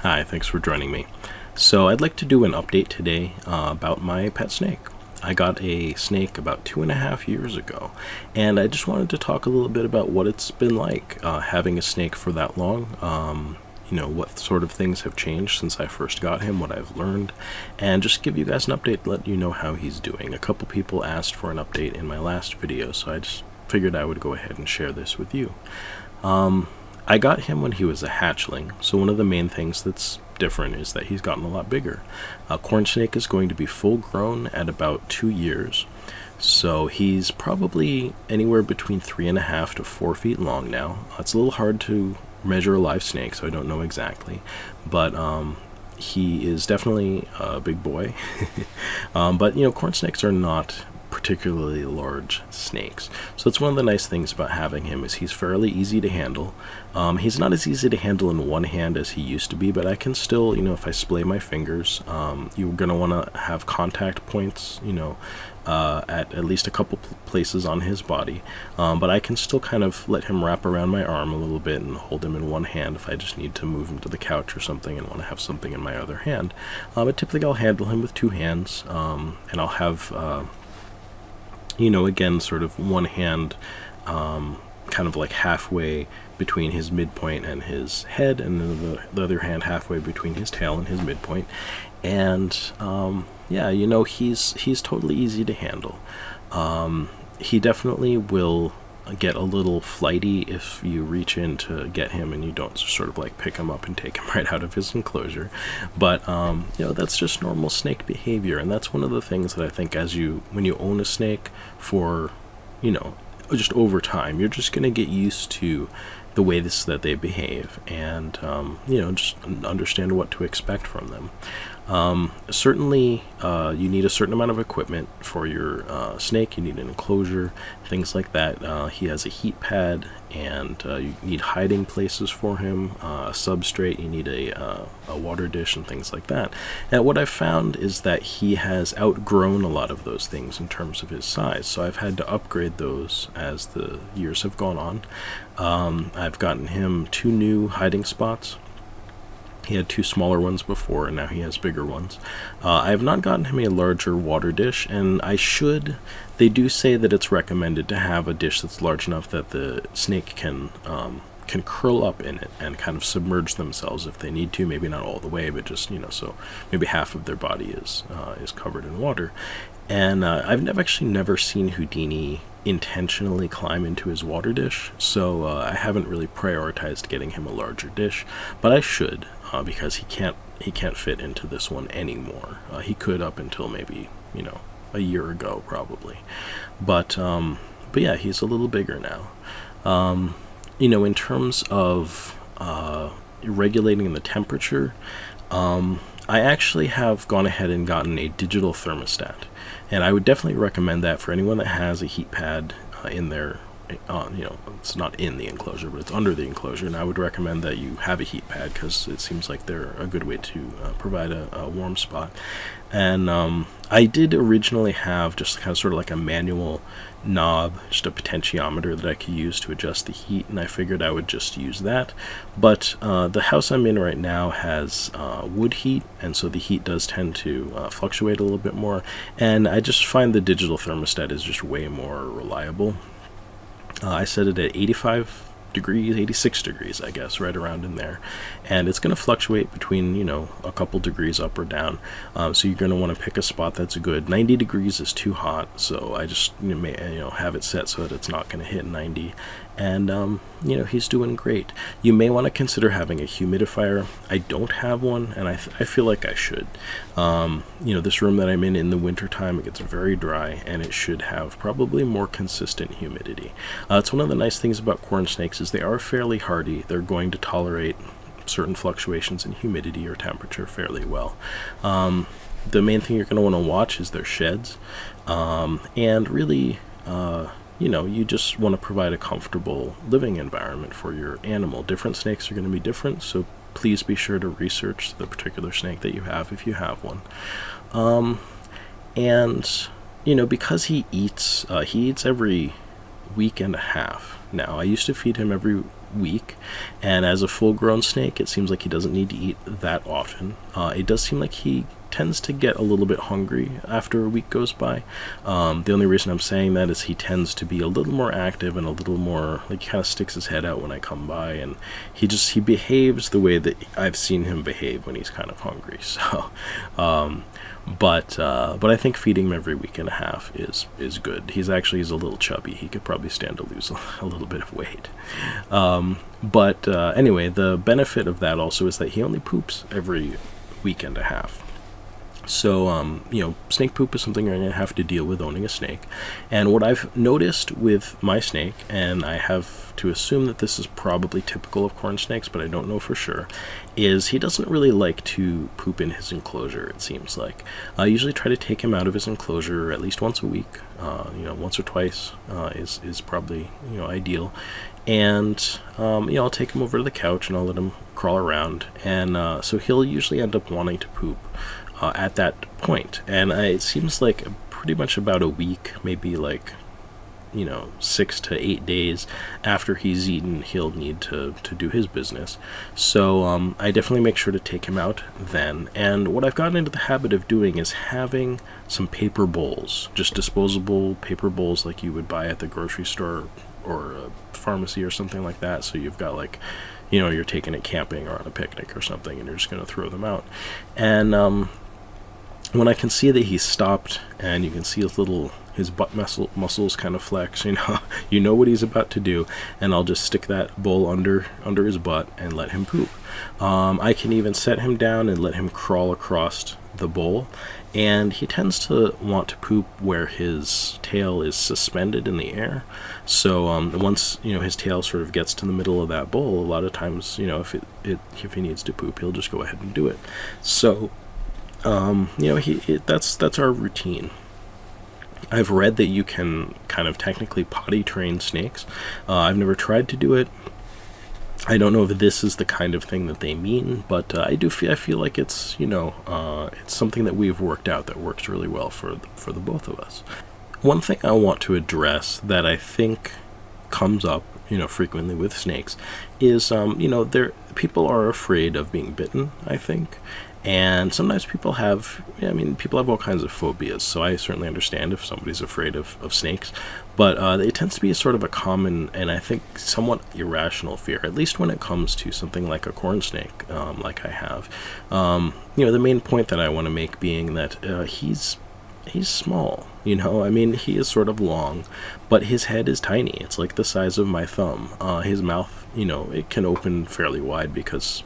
Hi, thanks for joining me. So I'd like to do an update today about my pet snake. I got a snake about 2.5 years ago, and I just wanted to talk a little bit about what it's been like having a snake for that long. What sort of things have changed since I first got him, what I've learned, and just give you guys an update, let you know how he's doing. A couple people asked for an update in my last video, so I just figured I would go ahead and share this with you. I got him when he was a hatchling, so one of the main things that's different is that he's gotten a lot bigger. Corn snake is going to be full grown at about 2 years, so he's probably anywhere between 3.5 to 4 feet long now. It's a little hard to measure a live snake, so I don't know exactly, but he is definitely a big boy. But corn snakes are not particularly large snakes, so it's one of the nice things about having him is he's fairly easy to handle. He's not as easy to handle in one hand as he used to be, but I can still, if I splay my fingers, you're going to want to have contact points, at least a couple places on his body, but I can still kind of let him wrap around my arm a little bit and hold him in one hand if I just need to move him to the couch or something and want to have something in my other hand. But typically I'll handle him with two hands, and I'll have again, sort of one hand kind of like halfway between his midpoint and his head, and then the other hand halfway between his tail and his midpoint. And yeah, he's totally easy to handle. He definitely will get a little flighty if you reach in to get him and you don't sort of like pick him up and take him right out of his enclosure, but that's just normal snake behavior. And that's one of the things that I think when you own a snake for just over time, you're just going to get used to the way that they behave, and just understand what to expect from them. Certainly you need a certain amount of equipment for your snake. You need an enclosure, things like that. He has a heat pad, and you need hiding places for him, a substrate, you need a water dish and things like that. And what I've found is that he has outgrown a lot of those things in terms of his size, so I've had to upgrade those as the years have gone on. I've gotten him 2 new hiding spots. He had 2 smaller ones before, and now he has bigger ones. I have not gotten him a larger water dish, and I should. They do say that it's recommended to have a dish that's large enough that the snake can curl up in it and kind of submerge themselves if they need to. Maybe not all the way, but just so maybe half of their body is covered in water. And I've actually never seen Houdini intentionally climb into his water dish, so I haven't really prioritized getting him a larger dish, but I should, because he can't fit into this one anymore. He could up until maybe a year ago probably, but yeah, he's a little bigger now. In terms of regulating the temperature, I actually have gone ahead and gotten a digital thermostat, and I would definitely recommend that for anyone that has a heat pad in their, it's not in the enclosure, but it's under the enclosure, and I would recommend that you have a heat pad because it seems like they're a good way to provide a warm spot. And I did originally have just kind of sort of like a manual knob, just a potentiometer that I could use to adjust the heat, and I figured I would just use that. But the house I'm in right now has wood heat, and so the heat does tend to fluctuate a little bit more, and I just find the digital thermostat is just way more reliable. I set it at 85 degrees, 86 degrees, I guess, right around in there, and it's going to fluctuate between a couple degrees up or down, so you're going to want to pick a spot that's good. 90 degrees is too hot, so I just have it set so that it's not going to hit 90, and he's doing great. You may want to consider having a humidifier. I don't have one, and I feel like I should. This room that I'm in the wintertime, it gets very dry, and it should have probably more consistent humidity. It's one of the nice things about corn snakes is they are fairly hardy. They're going to tolerate certain fluctuations in humidity or temperature fairly well. The main thing you're going to want to watch is their sheds, and really you just want to provide a comfortable living environment for your animal. Different snakes are going to be different, so please be sure to research the particular snake that you have if you have one. And because he eats every week and a half now. I used to feed him every week, and as a full-grown snake, it seems like he doesn't need to eat that often. It does seem like he tends to get a little bit hungry after a week goes by. The only reason I'm saying that is he tends to be a little more active and a little more, like, he kind of sticks his head out when I come by, and he behaves the way that I've seen him behave when he's kind of hungry. So but I think feeding him every week and a half is good. He's a little chubby. He could probably stand to lose a little bit of weight. But anyway, the benefit of that also is that he only poops every week and a half. So, snake poop is something you're going to have to deal with owning a snake. And what I've noticed with my snake, and I have to assume that this is probably typical of corn snakes, but I don't know for sure, is he doesn't really like to poop in his enclosure, it seems like. I usually try to take him out of his enclosure at least once a week. Once or twice is probably, ideal. And, I'll take him over to the couch and I'll let him crawl around. And so he'll usually end up wanting to poop at that point. And it seems like pretty much about a week, maybe like 6 to 8 days after he's eaten, he'll need to do his business. So I definitely make sure to take him out then. And what I've gotten into the habit of doing is having some paper bowls, just disposable paper bowls like you would buy at the grocery store or a pharmacy or something like that. So you've got, like, you're taking it camping or on a picnic or something, and you're just going to throw them out. And when I can see that he's stopped, and you can see his butt muscles kind of flex, you know what he's about to do, and I'll just stick that bowl under his butt and let him poop. I can even set him down and let him crawl across the bowl, and he tends to want to poop where his tail is suspended in the air. So once his tail sort of gets to the middle of that bowl, a lot of times if he needs to poop, he'll just go ahead and do it. So that's our routine. I've read that you can kind of technically potty train snakes. I've never tried to do it. I don't know if this is the kind of thing that they mean, but I feel like it's it's something that we've worked out that works really well for the both of us. One thing I want to address that I think comes up frequently with snakes is people are afraid of being bitten, I think. And sometimes people have all kinds of phobias, so I certainly understand if somebody's afraid of snakes. But it tends to be a sort of a common and I think somewhat irrational fear, at least when it comes to something like a corn snake, like I have. The main point that I want to make being that he's small, he is sort of long, but his head is tiny. It's like the size of my thumb. His mouth, it can open fairly wide because,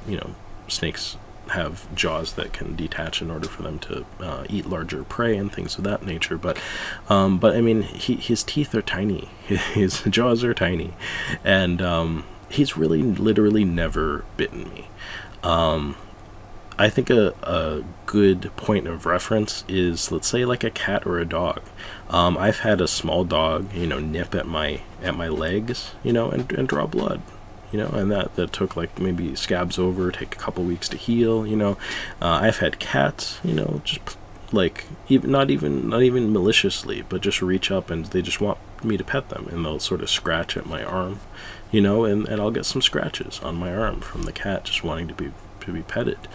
snakes have jaws that can detach in order for them to eat larger prey and things of that nature. But his teeth are tiny. His jaws are tiny, and he's really literally never bitten me. I think a good point of reference is, let's say, like a cat or a dog. I've had a small dog, nip at my legs, and draw blood. And that took like maybe scabs over, take a couple weeks to heal. I've had cats, just like not even maliciously, but just reach up and they just want me to pet them, and they'll sort of scratch at my arm, and I'll get some scratches on my arm from the cat just wanting to be petted.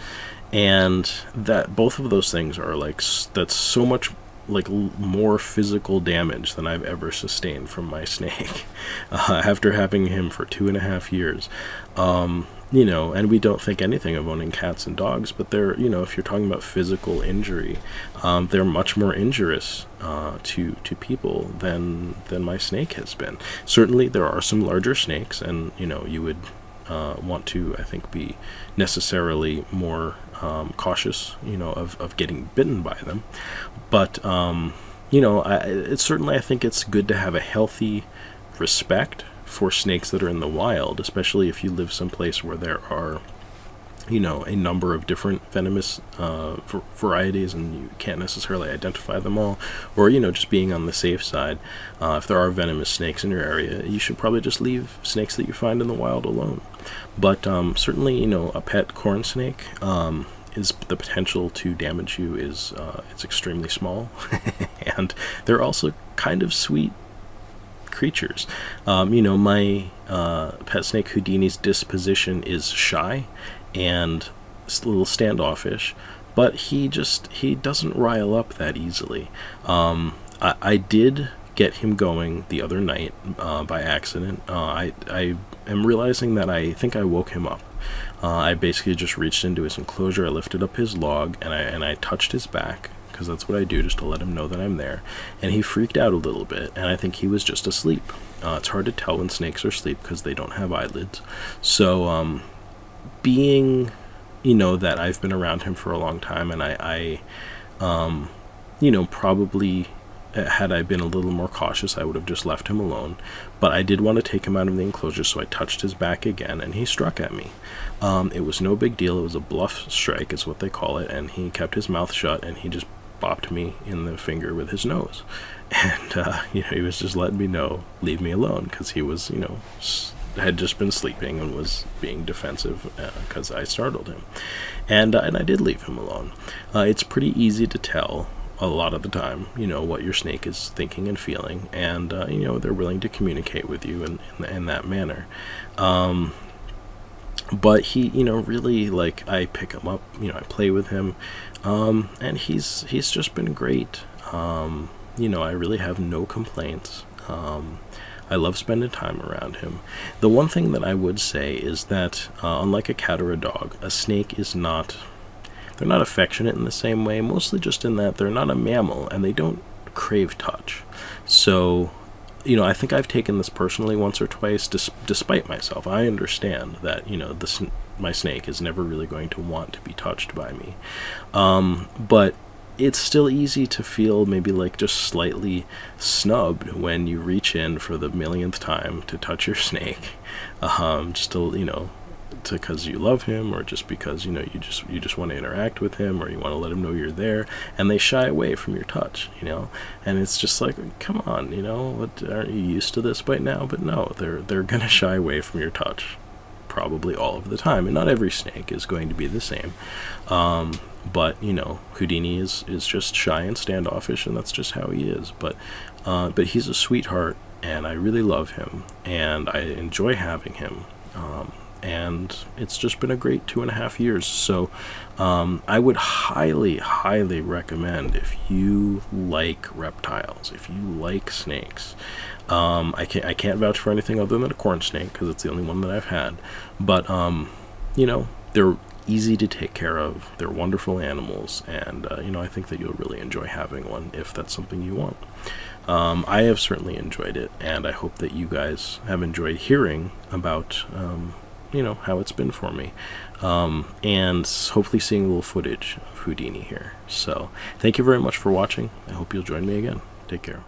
And that both of those things are that's so much like more physical damage than I've ever sustained from my snake after having him for 2.5 years. And we don't think anything of owning cats and dogs, but they're, if you're talking about physical injury, they're much more injurious to people than my snake has been. Certainly there are some larger snakes, and you would want to, I think, be necessarily more cautious, of getting bitten by them. But, it's certainly, I think it's good to have a healthy respect for snakes that are in the wild, especially if you live someplace where there are, a number of different venomous varieties and you can't necessarily identify them all, or, just being on the safe side. If there are venomous snakes in your area, you should probably just leave snakes that you find in the wild alone. But certainly, a pet corn snake, is the potential to damage you is it's extremely small, and they're also kind of sweet creatures. My pet snake Houdini's disposition is shy and a little standoffish, but he doesn't rile up that easily. I did get him going the other night by accident. I am realizing that I think I woke him up. I basically just reached into his enclosure, I lifted up his log, and I touched his back, because that's what I do, just to let him know that I'm there. And he freaked out a little bit, and I think he was just asleep. It's hard to tell when snakes are asleep because they don't have eyelids. So, being, that I've been around him for a long time, and I probably, had I been a little more cautious, I would have just left him alone. But I did want to take him out of the enclosure, so I touched his back again, and he struck at me. It was no big deal. It was a bluff strike, is what they call it, and he kept his mouth shut, and he just bopped me in the finger with his nose. And, he was just letting me know, leave me alone, because he was, had just been sleeping and was being defensive because I startled him. And I did leave him alone. It's pretty easy to tell a lot of the time, what your snake is thinking and feeling, and they're willing to communicate with you in that manner. But he, really, like, I pick him up, I play with him, and he's just been great. I really have no complaints. I love spending time around him. The one thing that I would say is that, unlike a cat or a dog, a snake is not, they're not affectionate in the same way, mostly just in that they're not a mammal, and they don't crave touch. So, I think I've taken this personally once or twice, despite myself. I understand that, my snake is never really going to want to be touched by me. But it's still easy to feel maybe like just slightly snubbed when you reach in for the millionth time to touch your snake, just to, because you love him, or just because you just want to interact with him, or you want to let him know you're there, and they shy away from your touch, and it's just like, come on, what, aren't you used to this by now? But no, they're gonna shy away from your touch probably all of the time, and not every snake is going to be the same. But Houdini is just shy and standoffish, and that's just how he is. But he's a sweetheart, and I really love him, and I enjoy having him. And it's just been a great 2.5 years. So I would highly, highly recommend, if you like reptiles, if you like snakes. I can't vouch for anything other than a corn snake, because it's the only one that I've had. But they're easy to take care of. They're wonderful animals, and I think that you'll really enjoy having one if that's something you want. I have certainly enjoyed it, and I hope that you guys have enjoyed hearing about how it's been for me, and hopefully seeing a little footage of Houdini here. So thank you very much for watching. I hope you'll join me again. Take care.